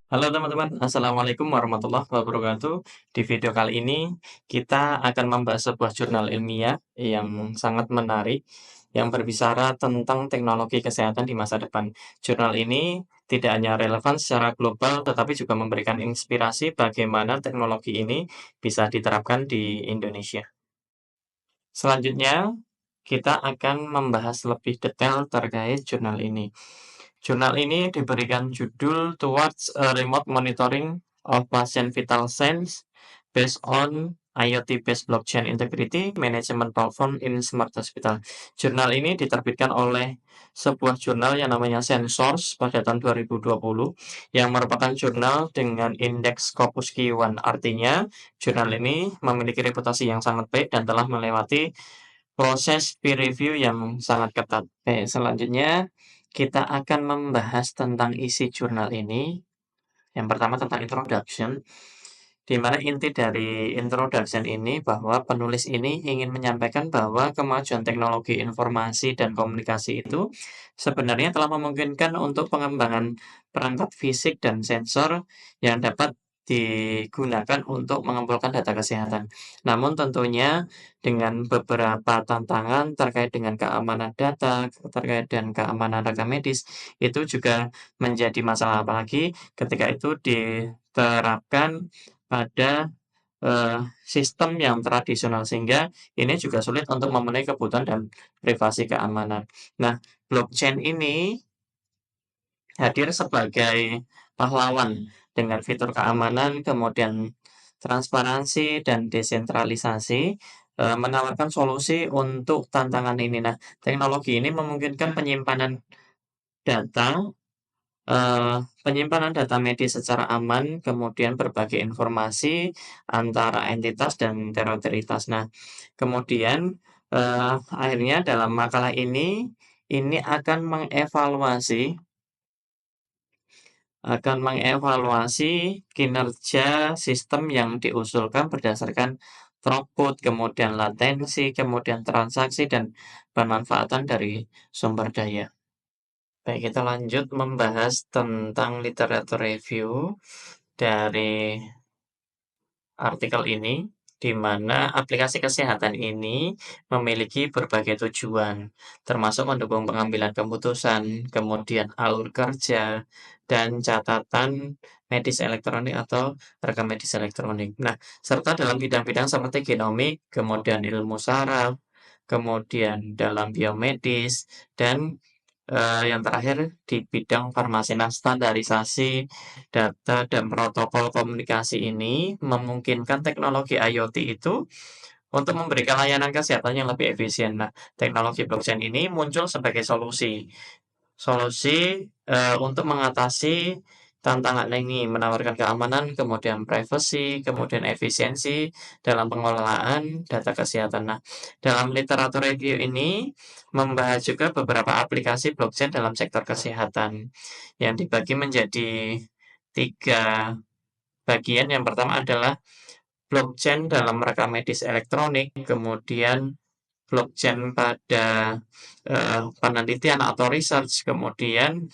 Halo teman-teman, Assalamualaikum warahmatullahi wabarakatuh. Di video kali ini kita akan membahas sebuah jurnal ilmiah yang sangat menarik yang berbicara tentang teknologi kesehatan di masa depan. Jurnal ini tidak hanya relevan secara global tetapi juga memberikan inspirasi bagaimana teknologi ini bisa diterapkan di Indonesia. Selanjutnya, kita akan membahas lebih detail terkait jurnal ini. Jurnal ini diberikan judul Towards a Remote Monitoring of Patient Vital Signs Based on IoT-based Blockchain Integrity Management Platform in Smart Hospital. Jurnal ini diterbitkan oleh sebuah jurnal yang namanya Sensors pada tahun 2020 yang merupakan jurnal dengan indeks Scopus Q1. Artinya, jurnal ini memiliki reputasi yang sangat baik dan telah melewati proses peer review yang sangat ketat. Oke, selanjutnya kita akan membahas tentang isi jurnal ini. Yang pertama tentang introduction, di mana inti dari introduction ini bahwa penulis ini ingin menyampaikan bahwa kemajuan teknologi informasi dan komunikasi itu sebenarnya telah memungkinkan untuk pengembangan perangkat fisik dan sensor yang dapat digunakan untuk mengumpulkan data kesehatan. Namun tentunya dengan beberapa tantangan terkait dengan keamanan data, terkait dengan keamanan rekam medis, itu juga menjadi masalah apalagi ketika itu diterapkan pada sistem yang tradisional sehingga ini juga sulit untuk memenuhi kebutuhan dan privasi keamanan. Nah, blockchain ini hadir sebagai pahlawan dengan fitur keamanan, kemudian transparansi dan desentralisasi, menawarkan solusi untuk tantangan ini. Nah, teknologi ini memungkinkan data penyimpanan data medis secara aman, kemudian berbagi informasi antara entitas dan teritorialitas. Nah, kemudian akhirnya dalam makalah ini akan mengevaluasi kinerja sistem yang diusulkan berdasarkan throughput, kemudian latensi, kemudian transaksi dan pemanfaatan dari sumber daya. Baik, kita lanjut membahas tentang literatur review dari artikel ini, di mana aplikasi kesehatan ini memiliki berbagai tujuan, termasuk mendukung pengambilan keputusan, kemudian alur kerja, dan catatan medis elektronik atau rekam medis elektronik. Nah, serta dalam bidang-bidang seperti genomik, kemudian ilmu saraf, kemudian dalam biomedis, dan yang terakhir di bidang farmasi. Nah, standarisasi data dan protokol komunikasi ini memungkinkan teknologi IoT itu untuk memberikan layanan kesehatan yang lebih efisien. Nah, teknologi blockchain ini muncul sebagai solusi untuk mengatasi tantangan ini, menawarkan keamanan, kemudian privacy, kemudian efisiensi dalam pengelolaan data kesehatan. Nah, dalam literatur review ini membahas juga beberapa aplikasi blockchain dalam sektor kesehatan yang dibagi menjadi tiga bagian. Yang pertama adalah blockchain dalam rekam medis elektronik, kemudian blockchain pada penelitian atau research, kemudian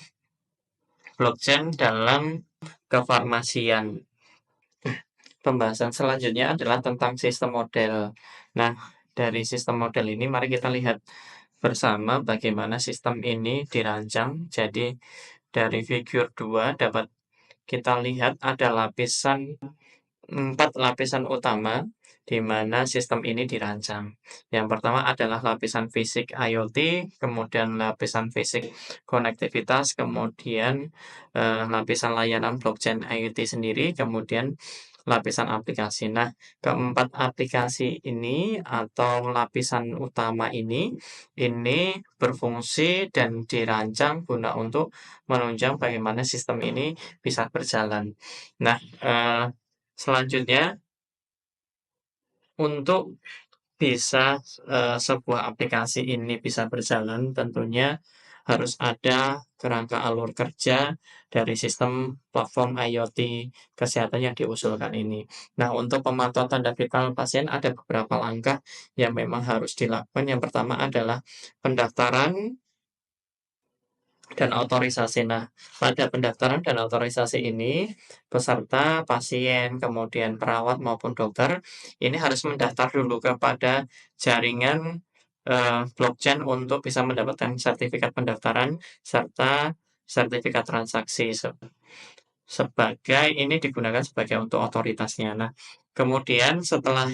blockchain dalam kefarmasian. Pembahasan selanjutnya adalah tentang sistem model. Nah, dari sistem model ini mari kita lihat bersama bagaimana sistem ini dirancang. Jadi, dari figur 2 dapat kita lihat ada 4 lapisan utama di mana sistem ini dirancang. Yang pertama adalah lapisan fisik IoT, kemudian lapisan fisik konektivitas, kemudian lapisan layanan blockchain IoT sendiri, kemudian lapisan aplikasi. Nah, keempat aplikasi ini atau lapisan utama ini berfungsi dan dirancang guna untuk menunjang bagaimana sistem ini bisa berjalan. Nah, selanjutnya untuk bisa sebuah aplikasi ini bisa berjalan, tentunya harus ada kerangka alur kerja dari sistem platform IoT kesehatan yang diusulkan ini. Nah, untuk pemantauan tanda vital pasien ada beberapa langkah yang memang harus dilakukan. Yang pertama adalah pendaftaran dan otorisasi. Nah, pada pendaftaran dan otorisasi ini, peserta, pasien, kemudian perawat maupun dokter, ini harus mendaftar dulu kepada jaringan, blockchain untuk bisa mendapatkan sertifikat pendaftaran serta sertifikat transaksi sebagai ini digunakan sebagai untuk otoritasnya. Nah, kemudian setelah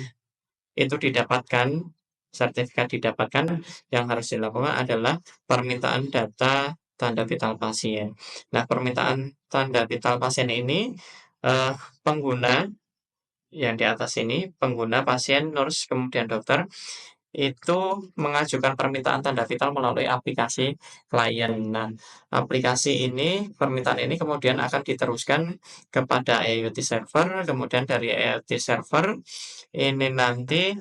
itu didapatkan, sertifikat didapatkan, yang harus dilakukan adalah permintaan data tanda vital pasien. Nah, permintaan tanda vital pasien ini, eee, pengguna yang di atas ini, pengguna, pasien, nurse, kemudian dokter, itu mengajukan permintaan tanda vital melalui aplikasi klien. Nah, aplikasi ini, permintaan ini kemudian akan diteruskan kepada IoT server, kemudian dari IoT server ini nanti,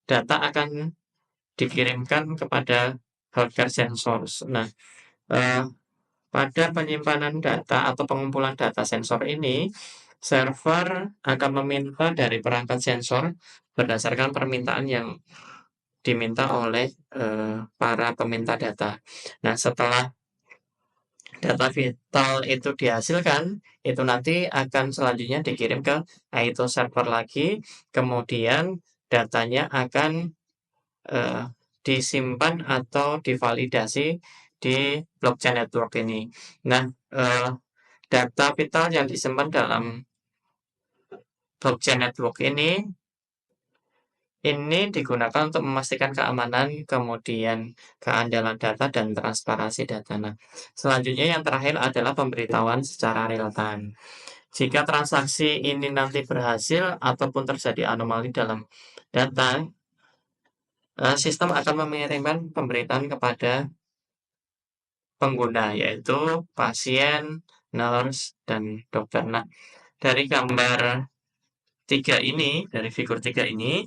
data akan dikirimkan kepada healthcare sensors. Nah, eee, pada penyimpanan data atau pengumpulan data sensor ini, server akan meminta dari perangkat sensor berdasarkan permintaan yang diminta oleh, para peminta data. Nah, setelah data vital itu dihasilkan, itu nanti akan selanjutnya dikirim ke ITO server lagi, kemudian datanya akan, eee, disimpan atau divalidasi di blockchain network ini. Nah, data vital yang disimpan dalam blockchain network ini digunakan untuk memastikan keamanan, kemudian keandalan data dan transparansi data. Nah, selanjutnya yang terakhir adalah pemberitahuan secara real time. Jika transaksi ini nanti berhasil ataupun terjadi anomali dalam data, sistem akan mengirimkan pemberitaan kepada pengguna, yaitu pasien, nurse, dan dokter. Nah, dari gambar dari figur 3 ini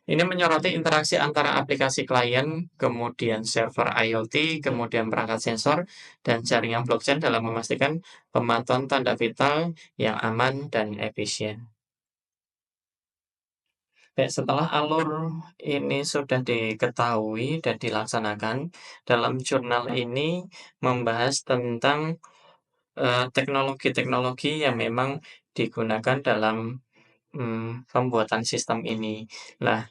menyoroti interaksi antara aplikasi klien, kemudian server IoT, kemudian perangkat sensor, dan jaringan blockchain dalam memastikan pemantauan tanda vital yang aman dan efisien. Baik, setelah alur ini sudah diketahui dan dilaksanakan, dalam jurnal ini membahas tentang teknologi-teknologi yang memang digunakan dalam pembuatan sistem ini. Nah,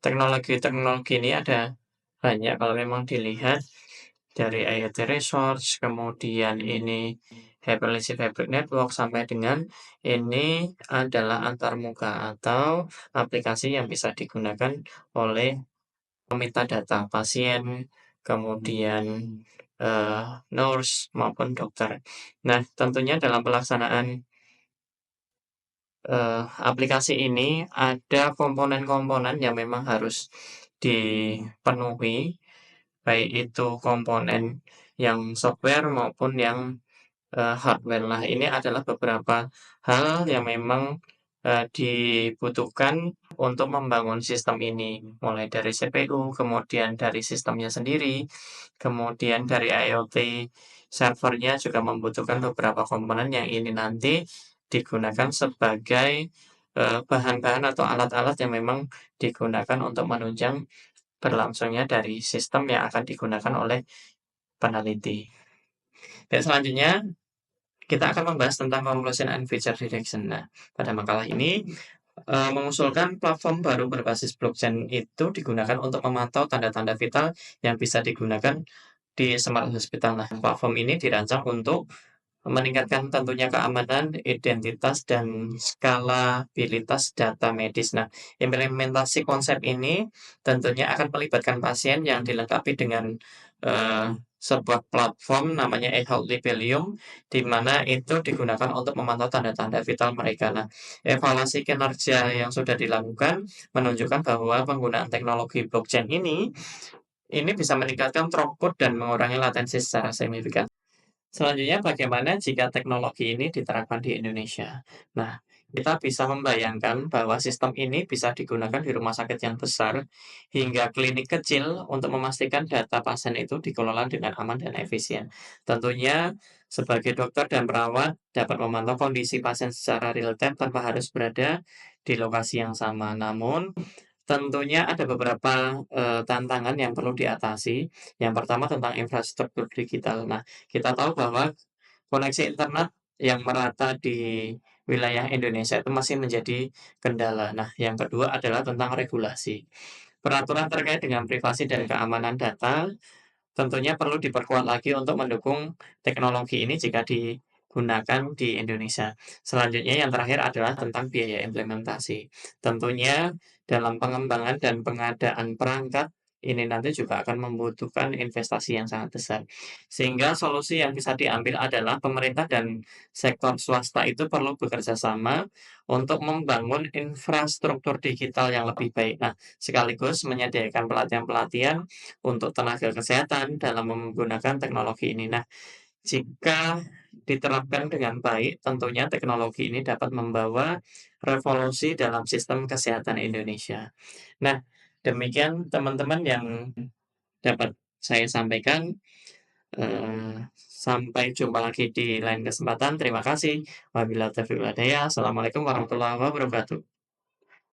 teknologi-teknologi ini ada banyak kalau memang dilihat dari IoT Research, kemudian ini Hyperledger Fabric Network, sampai dengan ini adalah antarmuka atau aplikasi yang bisa digunakan oleh peminta data, pasien, kemudian nurse maupun dokter. Nah, tentunya dalam pelaksanaan aplikasi ini ada komponen-komponen yang memang harus dipenuhi, baik itu komponen yang software maupun yang hardware. Nah, ini adalah beberapa hal yang memang dibutuhkan untuk membangun sistem ini, mulai dari CPU, kemudian dari sistemnya sendiri, kemudian dari IoT servernya juga membutuhkan beberapa komponen yang ini nanti digunakan sebagai bahan-bahan atau alat-alat yang memang digunakan untuk menunjang berlangsungnya dari sistem yang akan digunakan oleh peneliti. Dan selanjutnya kita akan membahas tentang conclusion and feature detection. Nah, pada makalah ini mengusulkan platform baru berbasis blockchain itu digunakan untuk memantau tanda-tanda vital yang bisa digunakan di smart hospital. Nah, platform ini dirancang untuk meningkatkan tentunya keamanan, identitas, dan skalabilitas data medis. Nah, implementasi konsep ini tentunya akan melibatkan pasien yang dilengkapi dengan sebuah platform namanya eHealth Libelium, di mana itu digunakan untuk memantau tanda-tanda vital mereka. Nah, evaluasi kinerja yang sudah dilakukan menunjukkan bahwa penggunaan teknologi blockchain ini bisa meningkatkan throughput dan mengurangi latensi secara signifikan. Selanjutnya, bagaimana jika teknologi ini diterapkan di Indonesia? Nah, kita bisa membayangkan bahwa sistem ini bisa digunakan di rumah sakit yang besar hingga klinik kecil untuk memastikan data pasien itu dikelola dengan aman dan efisien. Tentunya, sebagai dokter dan perawat dapat memantau kondisi pasien secara real time tanpa harus berada di lokasi yang sama. Namun, Tentunya ada beberapa, tantangan yang perlu diatasi. Yang pertama tentang infrastruktur digital. Nah, kita tahu bahwa koneksi internet yang merata di wilayah Indonesia itu masih menjadi kendala. Nah, yang kedua adalah tentang regulasi. Peraturan terkait dengan privasi dan keamanan data tentunya perlu diperkuat lagi untuk mendukung teknologi ini jika digunakan di Indonesia. Selanjutnya yang terakhir adalah tentang biaya implementasi. Tentunya dalam pengembangan dan pengadaan perangkat ini nanti juga akan membutuhkan investasi yang sangat besar. Sehingga solusi yang bisa diambil adalah pemerintah dan sektor swasta itu perlu bekerja sama untuk membangun infrastruktur digital yang lebih baik. Nah, sekaligus menyediakan pelatihan-pelatihan untuk tenaga kesehatan dalam menggunakan teknologi ini. Nah, jika diterapkan dengan baik, tentunya teknologi ini dapat membawa revolusi dalam sistem kesehatan Indonesia. Nah, demikian teman-teman yang dapat saya sampaikan. Sampai jumpa lagi di lain kesempatan. Terima kasih. Wabillahi taufiq wal hidayah. Assalamualaikum warahmatullahi wabarakatuh.